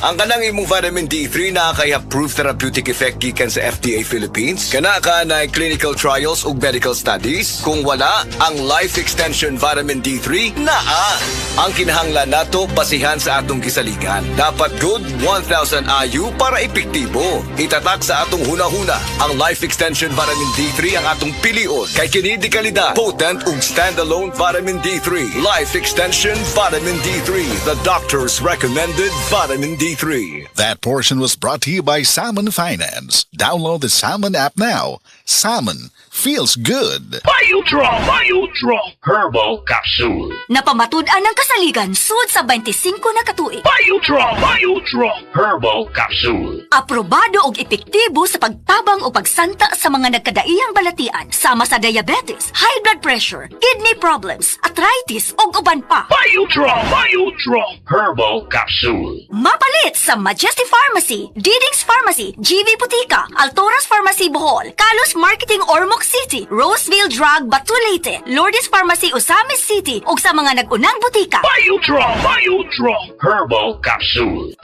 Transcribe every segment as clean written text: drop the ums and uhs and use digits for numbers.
Ang kanang imong vitamin D3 na kay approved therapeutic effect gikan sa FDA Philippines. Kana ka na clinical trials ug medical studies. Kung wala, ang Life Extension Vitamin D3 naa. Ang kinahanglan nato basihan sa atong gisaligan. Dapat good 1,000 IU para epektibo. Itatak sa atong hunahuna. Ang Life Extension Vitamin D3 ang atong pilion. Kay kini di kalidad, potent ug standalone Vitamin D3. Life Extension Vitamin D3. The doctor's recommended Vitamin D3. That portion was brought to you by Salmon Finance. Download the Salmon app now. Salmon feels good. Biotron Herbal Capsule. Napamatud-an ng kasaligan sud sa 25 na katuig. Biotron Herbal Capsule. Aprobado og epektibo sa pagtabang o pagsanta sa mga nagkadaiyang balatian sama sa diabetes, high blood pressure, kidney problems, arthritis ug uban pa. Biotron Herbal Capsule. Mapalit sa Majesty Pharmacy, Diding's Pharmacy, GV Putika, Altoras Pharmacy Bohol, Kalos Marketing Ormoc City, Roseville Drug Batulete, Lourdes Pharmacy Osamis City ug sa mga nag-unang butika. Biotron Herbal Capsule.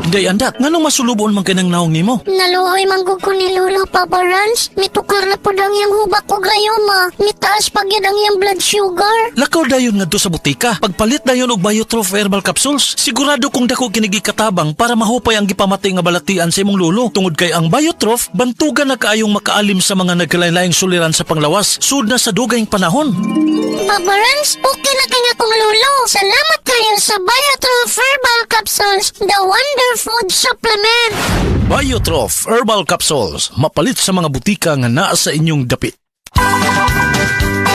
Day andak, nganong masulubon man kanang naong nimo? Naluhoy manggug ko ni Lolo, Papa Rans. Mitukar na po ang iyang hubak ko gayoma. Mitaas pag yan ang iyang blood sugar. Lakaw dayon ngadto sa butika. Pagpalit dayon og Biotrof Herbal Capsules, sigurado kong dako kinigi katabang para mahupay ang gipamati nga balatian sa imong lolo. Tungod kay ang Biotrof, bantugan na kaayong makaalim sa mga nagkalain-laing suliran sa panglawas, sud na sa dugayng panahon. Papa Rans, okay na kanya kong lolo. Salamat kayo sa Biotrof Herbal Capsules, the wonder food supplement. Biotrof Herbal Capsules, mapalit sa mga butika nga naa sa inyong dapit.